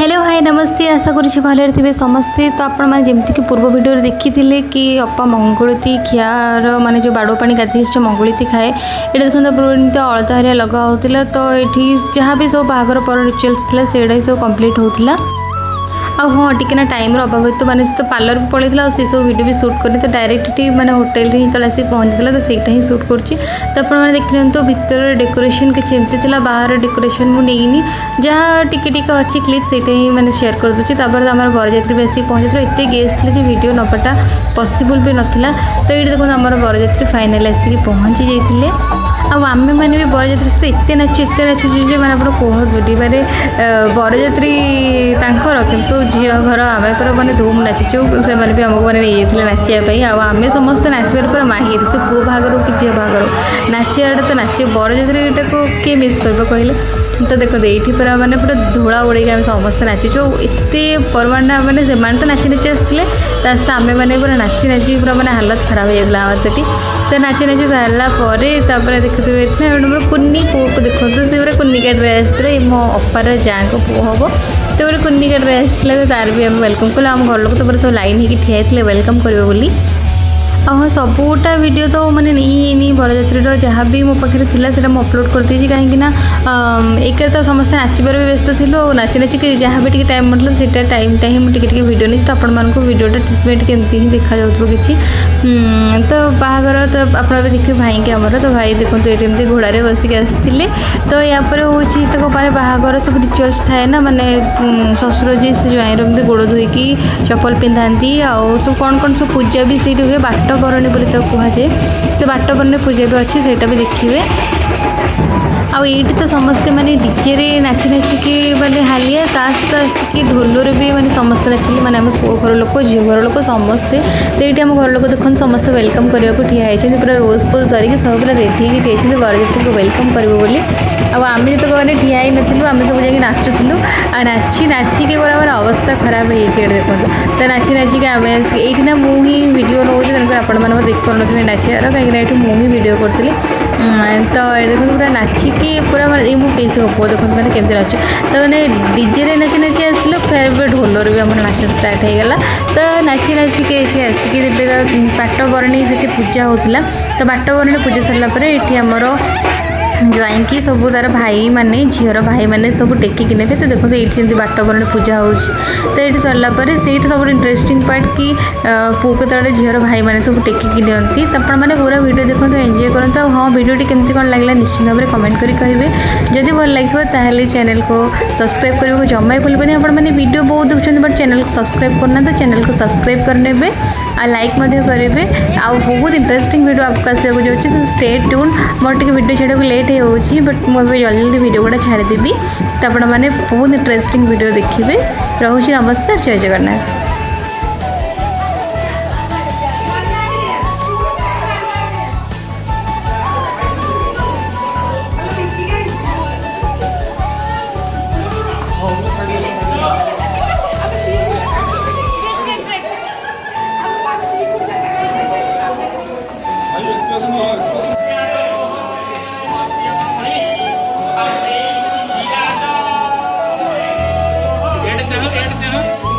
Hello hi नमस्ते आशा करुँचे भले थे समस्ते। तो आपण जमीक पूर्व भिडियो देखी थे कि अपा मंगुलती खियार माने जो बाड़ो पानी गाधी मंगुलती खाए ये देखते पूर्व अलता हरिया लगा होता। तो ये जहाँ भी सब बाहर पर रिचुअल्स थी से सब कम्प्लीट होता। हाँ टिके ना टाइम अभाव तो मैंने तो पार्लर भी पड़ेगा से सब वीडियो भी सुट करनी। तो डायरेक्ट मैंने होटेल ही तले आसिक पहुँची तो सहीटा ही सुट कर। तो आप देखिए तो भितर डेकोरेशन किसी एमती था बाहर डेकोरेशन मुझे जहाँ टिके टिके अच्छी क्लिप से ही मैंने शेयर कर दूसरी। तापर आम बरजात्री भी आसिक पहुँची एत गेस्ट थे जो वीडियो नबाटा पॉसिबल भी नाला। तो ये देखो आम बरजात्री फाइनाल आसिक पहुँची जाते। आम मैंने भी बरजात्री सहित एत नाचुचे मैंने आप कहते माने बरजात्री किंतु झील घर आम पूरा मैंने धूम नाचीचु से भी आमको मैंने नहीं नाचापी आम समस्त नाचार पूरा माहिर से पुओ बाहर कि झील बाहर नाचाटा तो नाचे बरजात्रीटा को किए मिस कर कहले। तो देखो ये पूरा मैंने पूरा धूला उड़े आम समस्त नाचीचु एत परमाणा मैंने से तो नाची नाची आसते आम मैंने पूरा नाची नाची पूरा मैंने हालत खराब हो जाता आम से। तो नाची नाची सारापर देखते कुन्नी पुओ को देखो से पूरा कुन्निका ड्रेस थे मो अपार जाँ को पुओ हम तो पूरा कुन्निका ड्रेस थी। तार भी आम वेलकम कल आम घर लोग तो पूरा सब लाइन होकर ठिया होते वेलकम करेंगे बोली। हाँ सबूटा वीडियो तो मैंने नहीं बरजात्री जहाँ भी मो पाखे था मैं अपलोड कर दी कहीं एक तो समस्त नाचार भी व्यस्त थी नाची नाचिक जहाँ भी टाइम मिलता से टाइमटा ही मुझे वीडियो नहीं। तो आपको वीडियोटा ट्रिटमेंट केमती ही देखा जाऊँ कि तो बाहागर तो आप देखिए भाई के आमर तो भाई देखो ये घोड़े बसिक आसते। तो यापर हूँ तो बाहागर सब रिचुअल्स थाए ना माने ससुर जी से ज्वाइंर एमती गोड़ धोईकी चप्पल पिंधाती आउ सब कौन सब पूजा भी से हुए बाट बरणी बोली तो कहुए से बाट बरणी पूजा भी अच्छी से भी देखिए। आईटी तो समस्ते माने डीजे रे नाची नाचिकी माने हालिया तास्त आसिक ढोलर भी माने समस्त नाचिले माने आम पुओ घर लोक झील घर लोक समस्ते। तो ये आम घर लोक देखते समस्त वेलकम करने को ठिया होती पूरा रोज पोज धरिकी सब पूरा रेडी होकर ठिया बरजात्री को वेलकम करेंगे बोली। आम जो मैंने ठिया ही नु आम सब जाकि नाचुलु नाची नाचिक पूरा मोर अवस्था खराब हो देखो। तो नाची नाचिक आम ये ना मुझे वीडियो नौ तेनाली आपण मैंने देख पारे नाचार कहीं ये मुझे वीडियो करी। तो देखो पूरा नाचिक पूरा ये मो पीसी पुओ देखो मैंने केमती नाच तो मैंने डीजे रे नाची नाची आसल फिर ढोलर भी आम नाच स्टार्ट होगला। तो नाची नाचिक ये आसिक बाट बरणी से पूजा होता। तो बाट बरणी पूजा सरला ये आमर ज्वाइन की सब तार भाई माने झीर भाई माने सब टेकिक ने। तो देखो ये बाट बरणी पूजा हो तो ये सरलापर से सब इंटरेस्टिंग पार्ट कि पुओ को तले झीर भाई माने सब टेकिक नियंती। तो आपने पूरा वीडियो देखो एंजॉय करते। हाँ वीडियोटी केमती कौन लगे निश्चित भाव में कमेंट करें कहे जदि भल लगे ताहले चैनल को सब्सक्राइब करने को जमा ही भूलबे। आपने वीडियो बहुत देखते बट चैनल को सब्सक्राइब करना तो चैनल को सब्सक्राइब करने आ लाइक करेंगे आ बहुत इंटरेस्टिंग वीडियो आपको आसवाक जाऊँगी। तो स्टे ट्यून मोर टे वीडियो छाड़ा लेट हो बट मुझे जल्दी जल्दी वीडियो गुड़ा छाड़देवी। तो आपण मैंने बहुत इंटरेस्टिंग वीडियो देखिए। रोचे नमस्कार जय जगन्नाथ। Get it,